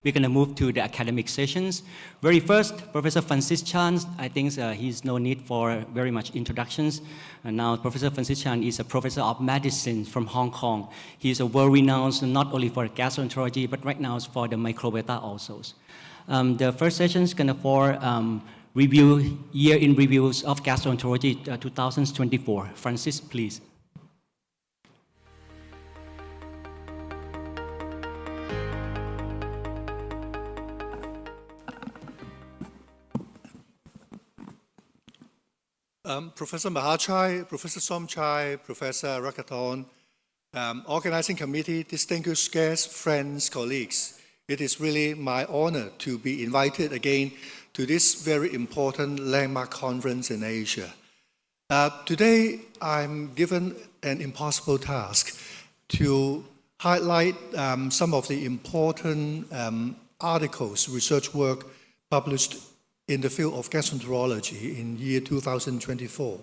We're going to move to the academic sessions. Very first, Professor Francis Chan. I think he's no need for very much introductions. And now, Professor Francis Chan is a professor of medicine from Hong Kong. He's a world-renowned not only for gastroenterology, but right now it's for the microbiota also. The first session is going to for review, year in reviews of gastroenterology 2024. Francis, please. Professor Mahachai, Professor Somchai, Professor Rakaton, organizing committee, distinguished guests, friends, colleagues. It is really my honor to be invited again to this very important landmark conference in Asia. Today, I'm given an impossible task to highlight some of the important articles, research work published in the field of gastroenterology in year 2024.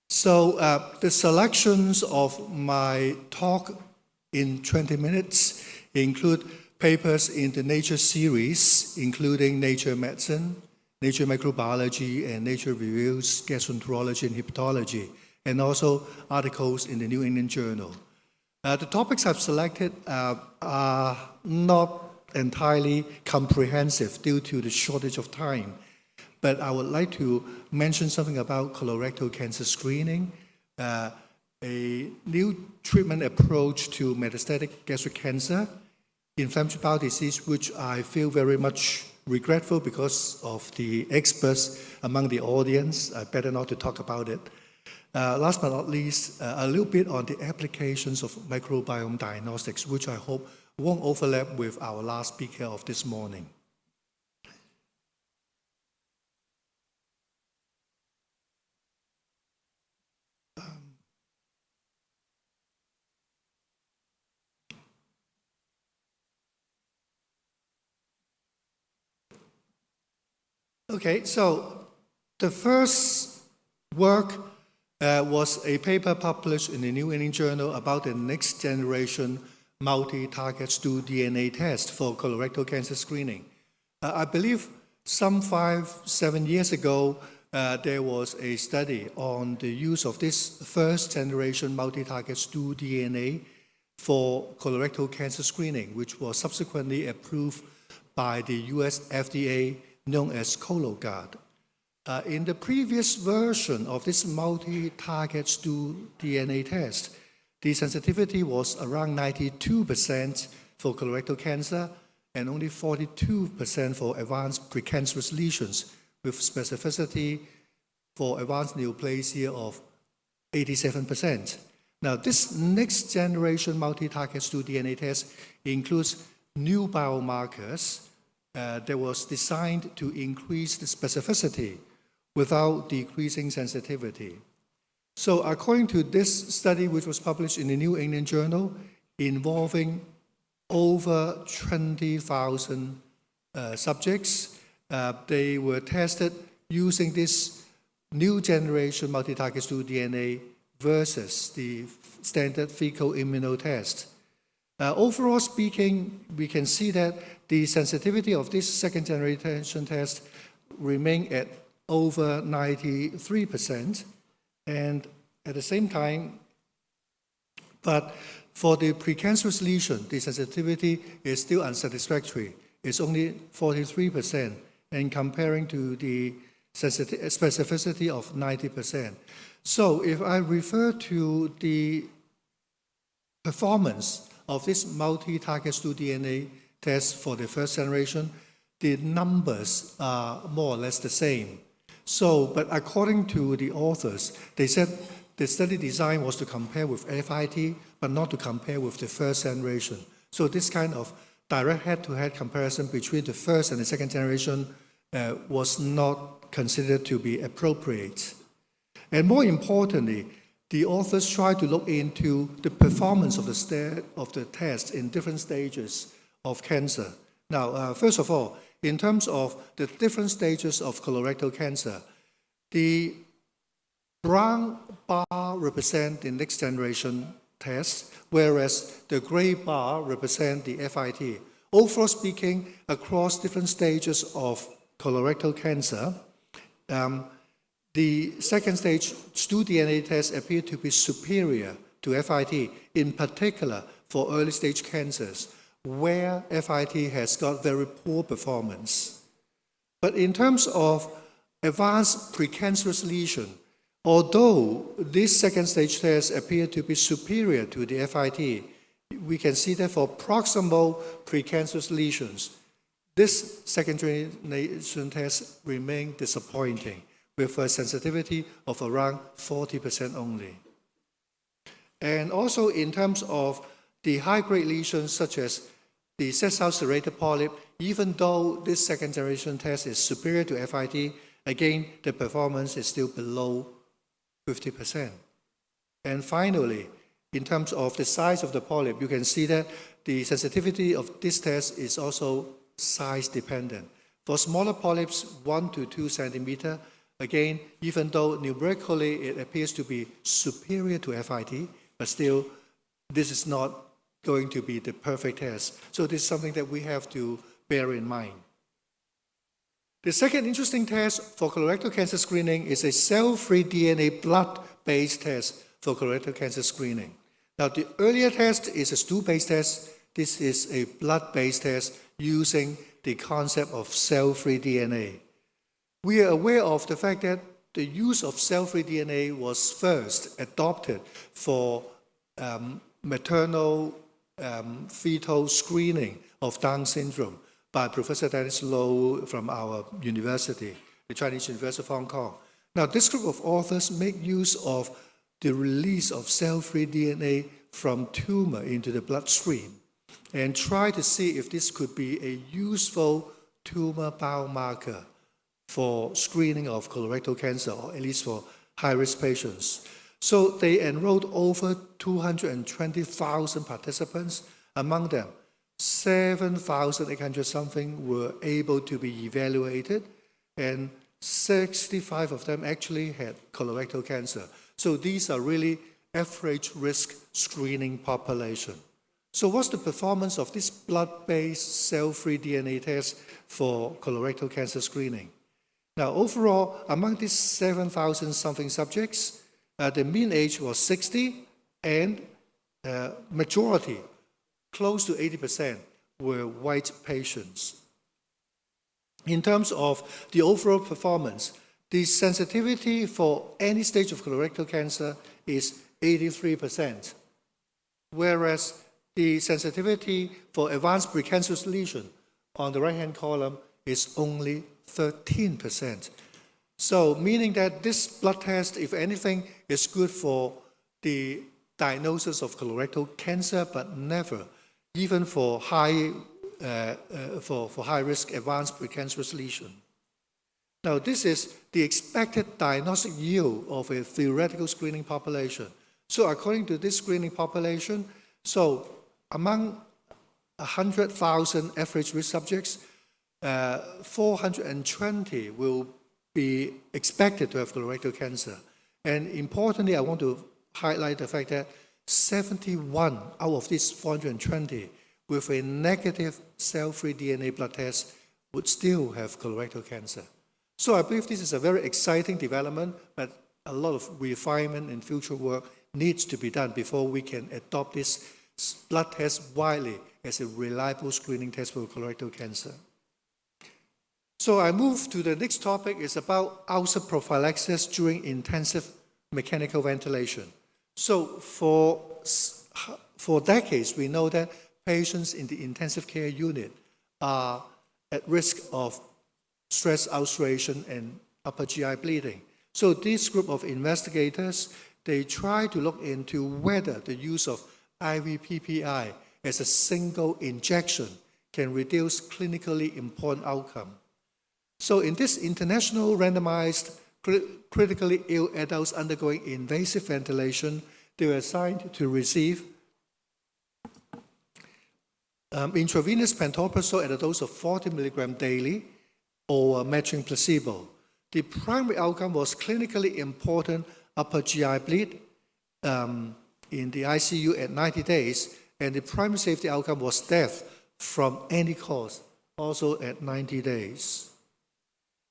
So the selections of my talk in 20 minutes include papers in the Nature series, including Nature Medicine, Nature Microbiology, and Nature Reviews, Gastroenterology and Hepatology, and also articles in the New England Journal. The topics I've selected are not entirely comprehensive due to the shortage of time. But I would like to mention something about colorectal cancer screening, a new treatment approach to metastatic gastric cancer, inflammatory bowel disease, which I feel very much regretful because of the experts among the audience. I better not to talk about it. Last but not least, a little bit on the applications of microbiome diagnostics, which I hope won't overlap with our last speaker of this morning. Okay, so the first work was a paper published in the New England Journal about the next generation multi-target stool DNA test for colorectal cancer screening. I believe some 5-7 years ago, there was a study on the use of this first generation multi-target stool DNA for colorectal cancer screening, which was subsequently approved by the US FDA, known as Cologuard. In the previous version of this multi-target stool DNA test, the sensitivity was around 92% for colorectal cancer and only 42% for advanced precancerous lesions, with specificity for advanced neoplasia of 87%. Now, this next generation multi-target stool DNA test includes new biomarkers that was designed to increase the specificity without decreasing sensitivity. So according to this study, which was published in the New England Journal, involving over 20,000 subjects, they were tested using this new generation multi-target stool DNA versus the standard fecal immunotest. Overall speaking, we can see that the sensitivity of this second generation test remained at over 93%. And at the same time, but for the precancerous lesion, the sensitivity is still unsatisfactory. It's only 43%, and comparing to the specificity of 90%. So if I refer to the performance of this multi-target stool DNA test for the first generation, the numbers are more or less the same. So, but according to the authors, they said the study design was to compare with FIT, but not to compare with the first generation. So this kind of direct head-to-head comparison between the first and the second generation was not considered to be appropriate. And more importantly, the authors tried to look into the performance of the test in different stages of cancer. Now, first of all, in terms of the different stages of colorectal cancer, the brown bar represent the next generation test, whereas the gray bar represent the FIT. overall speaking, across different stages of colorectal cancer, the second stage stool DNA test appeared to be superior to FIT, in particular for early stage cancers, where FIT has got very poor performance. But in terms of advanced precancerous lesion, although this second stage test appeared to be superior to the FIT, we can see that for proximal precancerous lesions, this second generation test remained disappointing, with a sensitivity of around 40% only. And also in terms of the high-grade lesions, such as the sessile serrated polyp, even though this second generation test is superior to FIT, again, the performance is still below 50%. And finally, in terms of the size of the polyp, you can see that the sensitivity of this test is also size dependent. For smaller polyps, 1 to 2 centimeter, again, even though numerically it appears to be superior to FIT, but still, this is not going to be the perfect test. So this is something that we have to bear in mind. The second interesting test for colorectal cancer screening is a cell-free DNA blood-based test for colorectal cancer screening. Now, the earlier test is a stool-based test. This is a blood-based test using the concept of cell-free DNA. We are aware of the fact that the use of cell-free DNA was first adopted for maternal fetal screening of Down syndrome by Professor Dennis Low from our university, the Chinese University of Hong Kong. Now, this group of authors make use of the release of cell-free DNA from tumor into the bloodstream and try to see if this could be a useful tumor biomarker for screening of colorectal cancer, or at least for high-risk patients. So they enrolled over 220,000 participants. Among them, 7,800 something were able to be evaluated, and 65 of them actually had colorectal cancer. So these are really average risk screening population. So what's the performance of this blood-based cell-free DNA test for colorectal cancer screening? Now, overall, among these 7,000 something subjects, the mean age was 60, and majority, close to 80%, were white patients. In terms of the overall performance, the sensitivity for any stage of colorectal cancer is 83%, whereas the sensitivity for advanced precancerous lesion on the right-hand column is only 13%. So meaning that this blood test, if anything, is good for the diagnosis of colorectal cancer, but never, even for high-risk advanced precancerous lesion. Now, this is the expected diagnostic yield of a theoretical screening population. So according to this screening population, so among 100,000 average risk subjects, 420 will be expected to have colorectal cancer. And importantly, I want to highlight the fact that 71 out of these 420 with a negative cell-free DNA blood test would still have colorectal cancer. So I believe this is a very exciting development, but a lot of refinement and future work needs to be done before we can adopt this blood test widely as a reliable screening test for colorectal cancer. So I move to the next topic, is about ulcer prophylaxis during intensive mechanical ventilation. So for decades, we know that patients in the intensive care unit are at risk of stress ulceration and upper GI bleeding. So this group of investigators, they try to look into whether the use of IV PPI as a single injection can reduce clinically important outcome. So in this international randomized critically ill adults undergoing invasive ventilation, they were assigned to receive intravenous pantoprazole at a dose of 40 milligrams daily or matching placebo. The primary outcome was clinically important upper GI bleed in the ICU at 90 days, and the primary safety outcome was death from any cause, also at 90 days.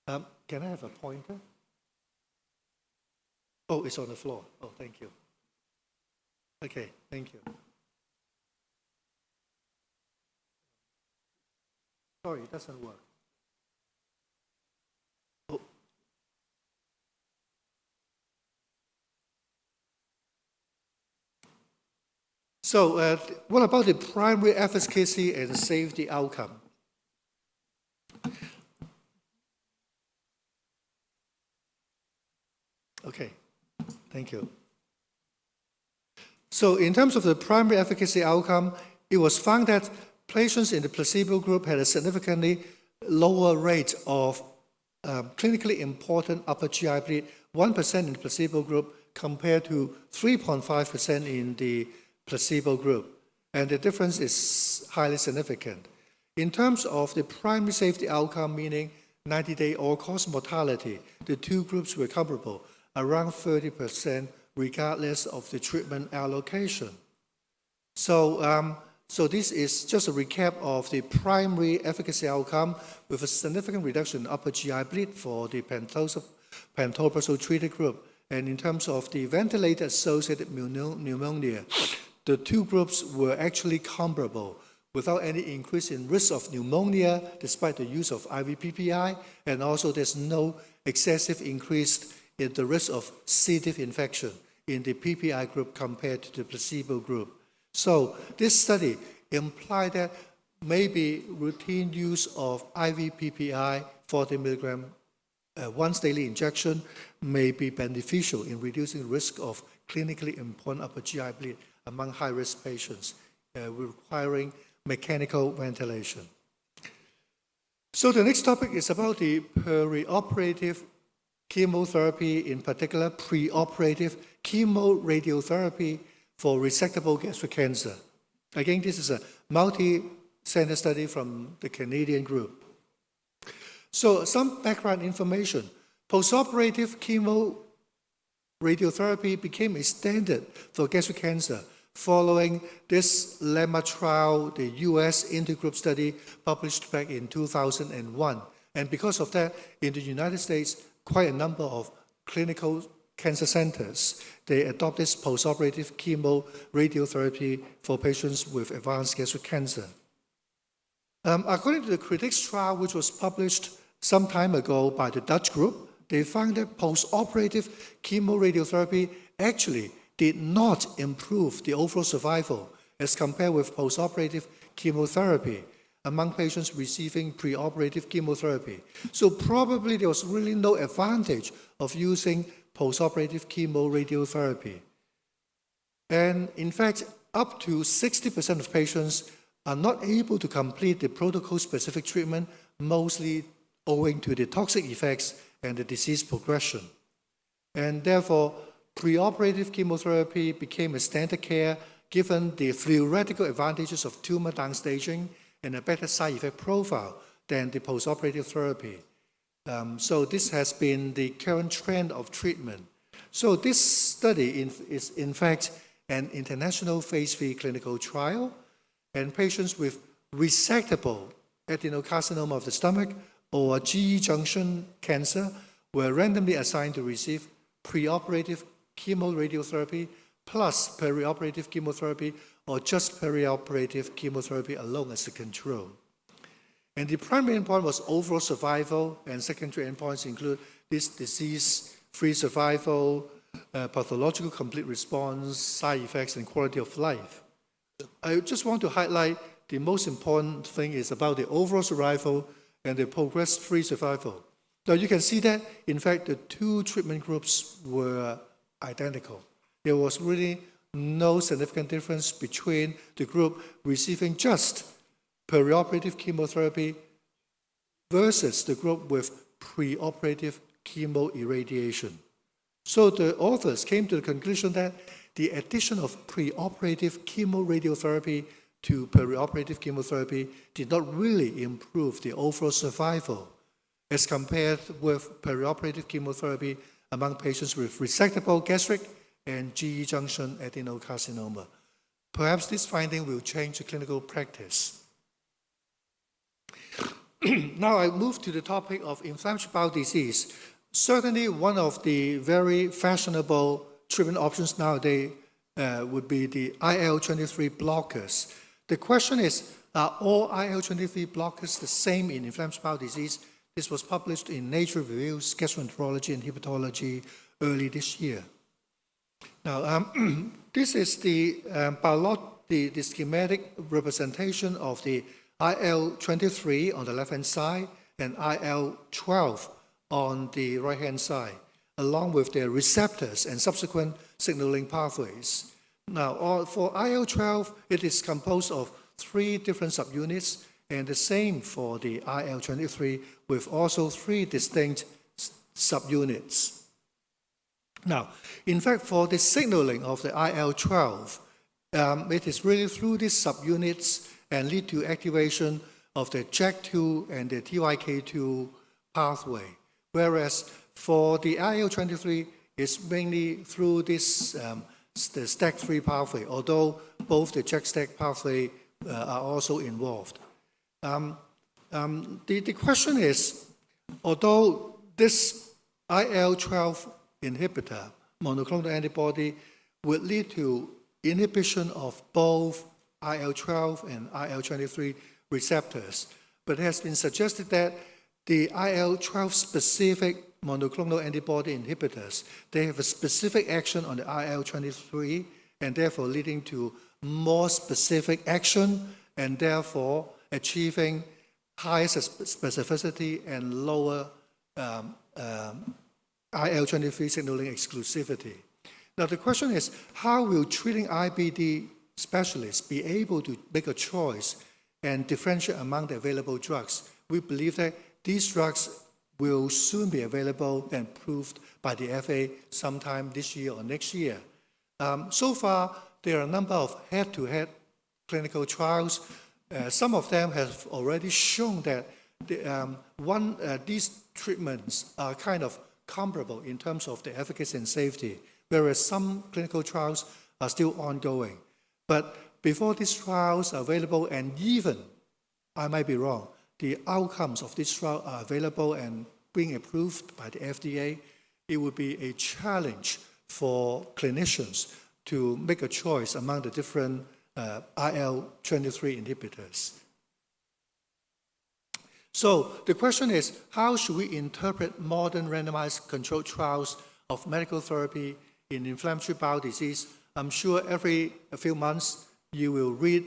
Can I have a pointer? Oh, it's on the floor. Oh, thank you. Okay, thank you. Sorry, it doesn't work. Oh. So, what about the primary efficacy and safety outcome? Okay, thank you. So in terms of the primary efficacy outcome, it was found that patients in the placebo group had a significantly lower rate of clinically important upper GI bleed, 1% in the placebo group compared to 3.5% in the placebo group. And the difference is highly significant. In terms of the primary safety outcome, meaning 90-day all-cause mortality, the two groups were comparable, around 30%, regardless of the treatment allocation. So this is just a recap of the primary efficacy outcome with a significant reduction in upper GI bleed for the pantoprazole treated group. And in terms of the ventilator-associated pneumonia, the two groups were actually comparable without any increase in risk of pneumonia despite the use of IV PPI, and also there's no excessive increase in the risk of C. diff infection in the PPI group compared to the placebo group. So this study implied that maybe routine use of IV PPI 40 milligram once daily injection may be beneficial in reducing risk of clinically important upper GI bleed among high-risk patients requiring mechanical ventilation. So the next topic is about the perioperative chemotherapy, in particular preoperative chemoradiotherapy for resectable gastric cancer. Again, this is a multi-center study from the Canadian group. So some background information. Postoperative chemoradiotherapy became a standard for gastric cancer following this landmark trial, the US intergroup study published back in 2001. And because of that, in the United States, quite a number of clinical cancer centers, they adopt this postoperative chemoradiotherapy for patients with advanced gastric cancer. According to the critics trial, which was published some time ago by the Dutch group, they found that postoperative chemoradiotherapy actually did not improve the overall survival as compared with postoperative chemotherapy among patients receiving preoperative chemotherapy. So probably there was really no advantage of using postoperative chemoradiotherapy. And in fact, up to 60% of patients are not able to complete the protocol-specific treatment, mostly owing to the toxic effects and the disease progression. And therefore, preoperative chemotherapy became a standard care given the theoretical advantages of tumor downstaging and a better side effect profile than the postoperative therapy. So this has been the current trend of treatment. So this study is in fact an international phase 3 clinical trial, and patients with resectable adenocarcinoma of the stomach or GE junction cancer were randomly assigned to receive preoperative chemoradiotherapy plus perioperative chemotherapy or just perioperative chemotherapy alone as a control. And the primary endpoint was overall survival, and secondary endpoints include this disease-free survival, pathological complete response, side effects, and quality of life. I just want to highlight the most important thing is about the overall survival and the progress-free survival. Now you can see that, in fact, the two treatment groups were identical. There was really no significant difference between the group receiving just perioperative chemotherapy versus the group with preoperative chemoirradiation. So the authors came to the conclusion that the addition of preoperative chemoradiotherapy to perioperative chemotherapy did not really improve the overall survival as compared with perioperative chemotherapy among patients with resectable gastric and GE junction adenocarcinoma. Perhaps this finding will change the clinical practice. Now I move to the topic of inflammatory bowel disease. Certainly one of the very fashionable treatment options nowadays would be the IL-23 blockers. The question is, are all IL-23 blockers the same in inflammatory bowel disease? This was published in Nature Reviews, Gastroenterology and Hepatology early this year. Now, this is the schematic representation of the IL-23 on the left-hand side and IL-12 on the right-hand side, along with their receptors and subsequent signaling pathways. Now, for IL-12, it is composed of 3 different subunits, and the same for the IL-23, with also 3 distinct subunits. Now, in fact, for the signaling of the IL-12, it is really through these subunits and lead to activation of the JAK2 and the TYK2 pathway. Whereas for the IL-23, it's mainly through this the STAT3 pathway, although both the JAK-STAT pathway are also involved. The question is, although this IL-12 inhibitor, monoclonal antibody, would lead to inhibition of both IL-12 and IL-23 receptors, but it has been suggested that the IL-12 specific monoclonal antibody inhibitors, they have a specific action on the IL-23 and therefore leading to more specific action and therefore achieving higher specificity and lower IL-23 signaling exclusivity. Now the question is, how will treating IBD specialists be able to make a choice and differentiate among the available drugs? We believe that these drugs will soon be available and approved by the FDA sometime this year or next year. So far, there are a number of head-to-head clinical trials. Some of them have already shown that these treatments are kind of comparable in terms of the efficacy and safety, whereas some clinical trials are still ongoing. But before these trials are available, and even, I might be wrong, the outcomes of this trial are available and being approved by the FDA, it would be a challenge for clinicians to make a choice among the different IL-23 inhibitors. So the question is, how should we interpret modern randomized controlled trials of medical therapy in inflammatory bowel disease? I'm sure every few months you will read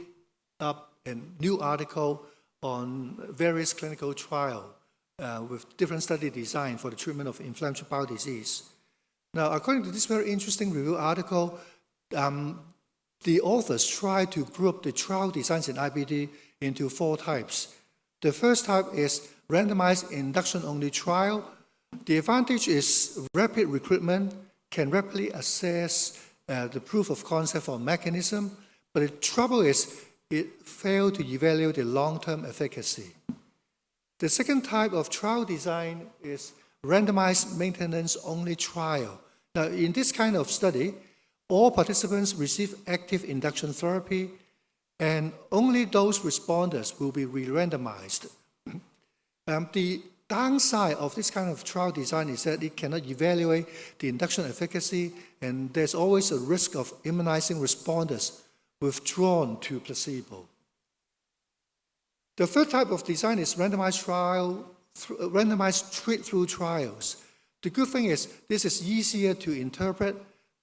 up a new article on various clinical trials with different study design for the treatment of inflammatory bowel disease. Now, according to this very interesting review article, the authors try to group the trial designs in IBD into 4 types. The first type is randomized induction-only trial. The advantage is rapid recruitment, can rapidly assess the proof of concept for mechanism, but the trouble is it failed to evaluate the long-term efficacy. The second type of trial design is randomized maintenance-only trial. Now, in this kind of study, all participants receive active induction therapy, and only those responders will be re-randomized. The downside of this kind of trial design is that it cannot evaluate the induction efficacy, and there's always a risk of immunizing responders withdrawn to placebo. The third type of design is randomized treat-through trials. The good thing is this is easier to interpret.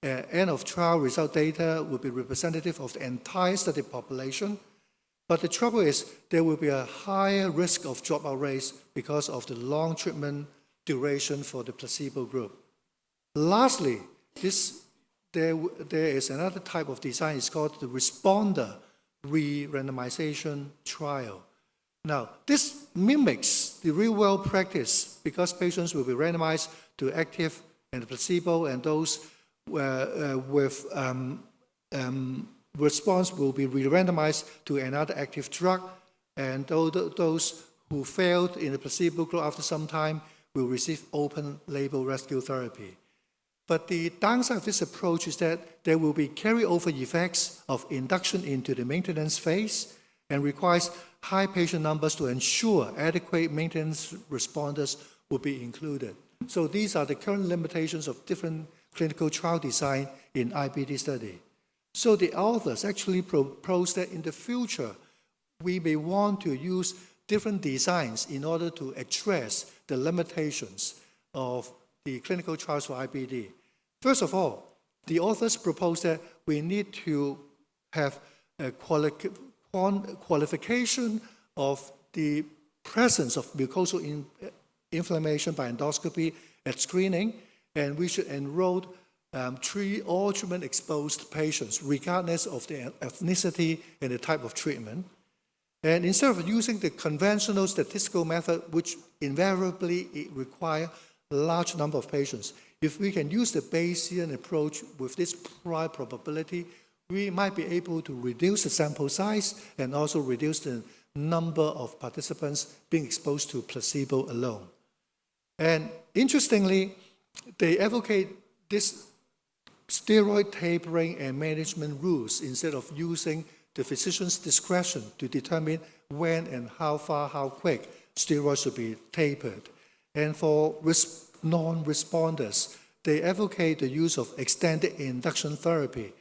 End of trial result data will be representative of the entire study population. But the trouble is there will be a higher risk of dropout rates because of the long treatment duration for the placebo group. Lastly, there is another type of design. It's called the responder re-randomization trial. Now, this mimics the real-world practice because patients will be randomized to active and placebo, and those with response will be re-randomized to another active drug, and those who failed in the placebo group after some time will receive open-label rescue therapy. But the downside of this approach is that there will be carryover effects of induction into the maintenance phase, and requires high patient numbers to ensure adequate maintenance responders will be included. So these are the current limitations of different clinical trial design in IBD study. So the authors actually propose that in the future, we may want to use different designs in order to address the limitations of the clinical trials for IBD. First of all, the authors propose that we need to have a qualification of the presence of mucosal inflammation by endoscopy at screening, and we should enroll all treatment-exposed patients, regardless of their ethnicity and the type of treatment. And instead of using the conventional statistical method, which invariably require a large number of patients, if we can use the Bayesian approach with this high probability, we might be able to reduce the sample size and also reduce the number of participants being exposed to placebo alone. And interestingly, they advocate this steroid tapering and management rules instead of using the physician's discretion to determine when and how far, how quick steroids should be tapered. And for non-responders, they advocate the use of extended induction therapy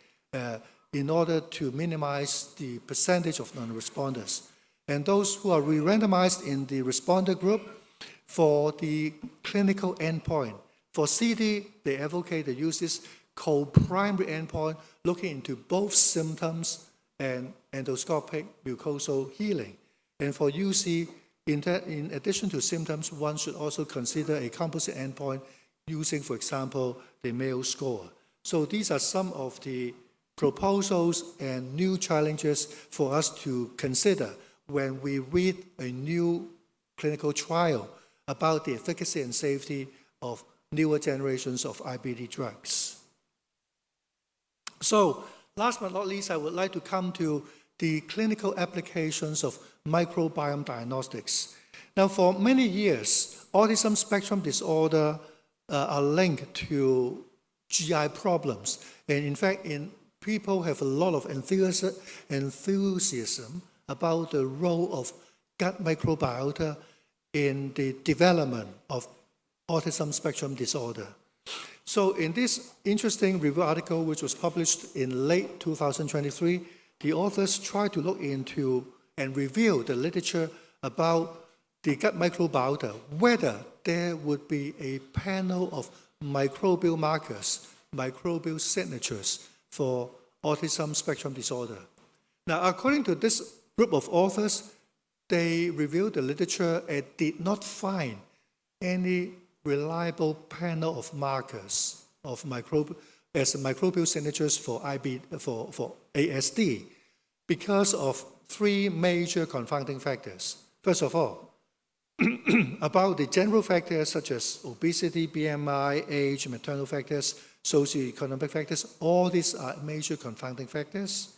in order to minimize the percentage of non-responders. And those who are re-randomized in the responder group, for the clinical endpoint, for CD, they advocate the use this co-primary endpoint looking into both symptoms and endoscopic mucosal healing. And for UC, in addition to symptoms, one should also consider a composite endpoint using, for example, the Mayo score. So these are some of the proposals and new challenges for us to consider when we read a new clinical trial about the efficacy and safety of newer generations of IBD drugs. So, last but not least, I would like to come to the clinical applications of microbiome diagnostics. Now, for many years, autism spectrum disorder are linked to GI problems. And in fact, people have a lot of enthusiasm about the role of gut microbiota in the development of autism spectrum disorder. So in this interesting review article, which was published in late 2023, the authors tried to look into and review the literature about the gut microbiota, whether there would be a panel of microbial markers, microbial signatures for autism spectrum disorder. Now, according to this group of authors, they reviewed the literature and did not find any reliable panel of markers of microbial signatures for ASD because of three major confounding factors. First of all, about the general factors such as obesity, BMI, age, maternal factors, socioeconomic factors, all these are major confounding factors.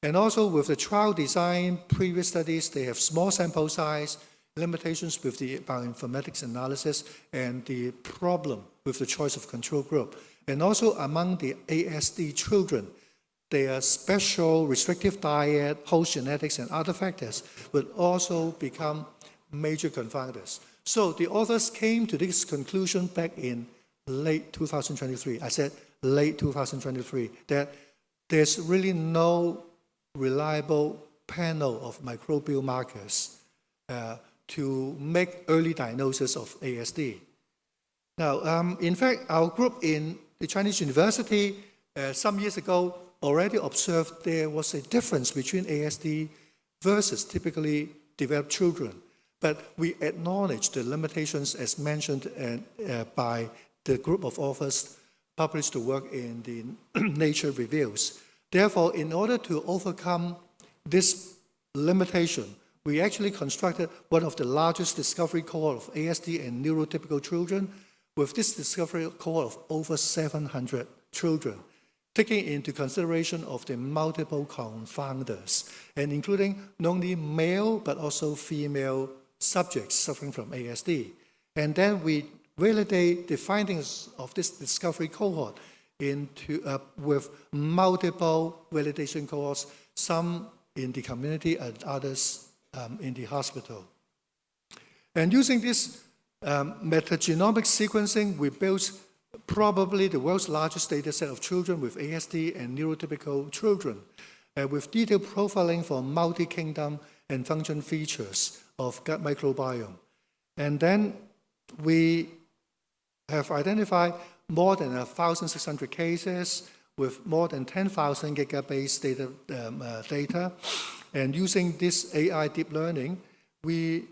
And also with the trial design, previous studies, they have small sample size, limitations with the bioinformatics analysis, and the problem with the choice of control group. And also among the ASD children, their special restrictive diet, host genetics, and other factors will also become major confounders. So the authors came to this conclusion back in late 2023. I said late 2023, that there's really no reliable panel of microbial markers to make early diagnosis of ASD. Now, in fact, our group in the Chinese University some years ago already observed there was a difference between ASD versus typically developed children. But we acknowledge the limitations as mentioned by the group of authors published the work in the Nature Reviews. Therefore, in order to overcome this limitation, we actually constructed one of the largest discovery cohort of ASD and neurotypical children, with this discovery cohort of over 700 children, taking into consideration of the multiple confounders, and including not only male but also female subjects suffering from ASD. And then we validate the findings of this discovery cohort with multiple validation cohorts, some in the community and others in the hospital. And using this metagenomic sequencing, we built probably the world's largest data set of children with ASD and neurotypical children, with detailed profiling for multi-kingdom and function features of gut microbiome. And then we have identified more than 1,600 cases with more than 10,000 gigabase data. And using this AI deep learning, we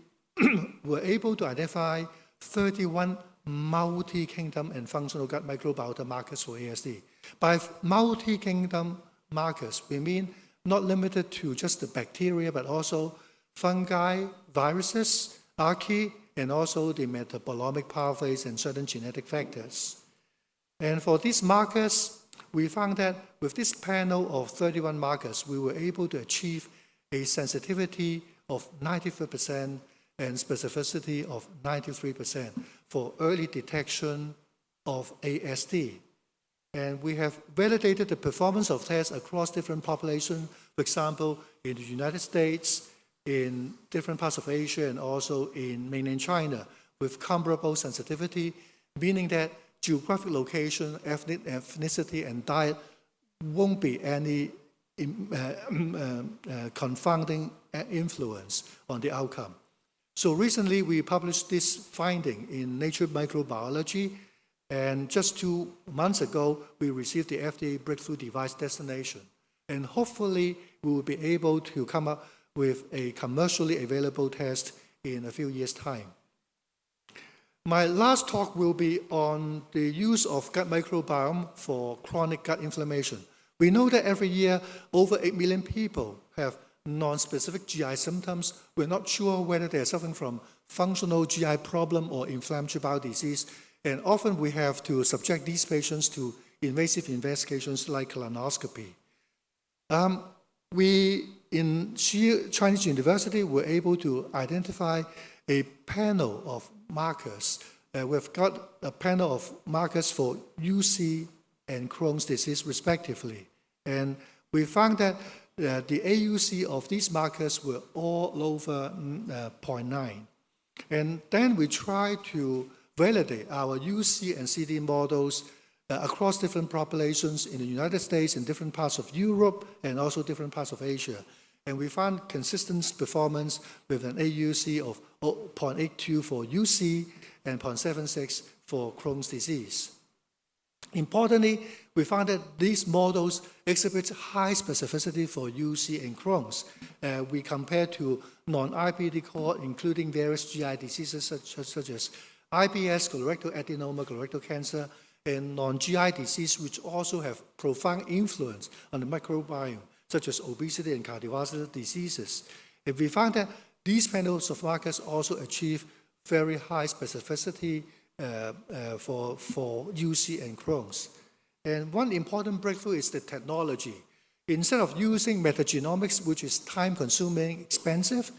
were able to identify 31 multi-kingdom and functional gut microbiota markers for ASD. By multi-kingdom markers, we mean not limited to just the bacteria, but also fungi, viruses, archaea, and also the metabolomic pathways and certain genetic factors. And for these markers, we found that with this panel of 31 markers, we were able to achieve a sensitivity of 94% and specificity of 93% for early detection of ASD. And we have validated the performance of tests across different populations, for example, in the United States, in different parts of Asia, and also in mainland China, with comparable sensitivity, meaning that geographic location, ethnicity, and diet won't be any confounding influence on the outcome. So recently, we published this finding in Nature Microbiology, and just 2 months ago, we received the FDA Breakthrough Device Designation. And hopefully, we will be able to come up with a commercially available test in a few years' time. My last talk will be on the use of gut microbiome for chronic gut inflammation. We know that every year, over 8 million people have non-specific GI symptoms. We're not sure whether they're suffering from functional GI problem or inflammatory bowel disease. And often we have to subject these patients to invasive investigations like colonoscopy. We, in Chinese University, were able to identify a panel of markers. We've got a panel of markers for UC and Crohn's disease, respectively. And we found that the AUC of these markers were all over 0.9. And then we tried to validate our UC and CD models across different populations in the United States, in different parts of Europe, and also different parts of Asia. And we found consistent performance with an AUC of 0.82 for UC and 0.76 for Crohn's disease. Importantly, we found that these models exhibit high specificity for UC and Crohn's. We compared to non-IBD core, including various GI diseases such as IBS, colorectal adenoma, colorectal cancer, and non-GI disease, which also have profound influence on the microbiome, such as obesity and cardiovascular diseases. And we found that these panels of markers also achieve very high specificity for UC and Crohn's. And one important breakthrough is the technology. Instead of using metagenomics, which is time-consuming, expensive,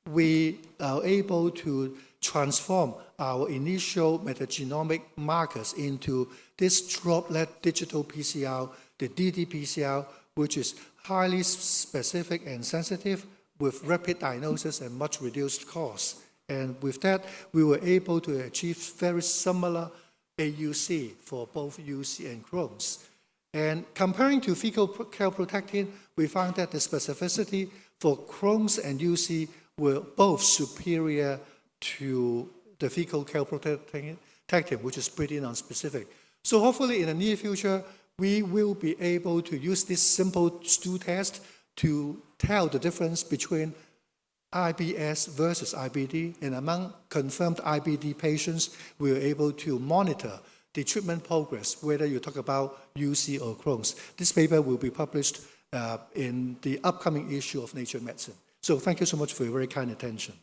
we are able to transform our initial metagenomic markers into this droplet digital PCR, the ddPCR, which is highly specific and sensitive with rapid diagnosis and much reduced cost. And with that, we were able to achieve very similar AUC for both UC and Crohn's. And comparing to fecal calprotectin, we found that the specificity for Crohn's and UC were both superior to the fecal calprotectin, which is pretty nonspecific. So hopefully in the near future, we will be able to use this simple stool test to tell the difference between IBS versus IBD, and among confirmed IBD patients, we are able to monitor the treatment progress, whether you talk about UC or Crohn's. This paper will be published in the upcoming issue of Nature Medicine. So thank you so much for your very kind attention.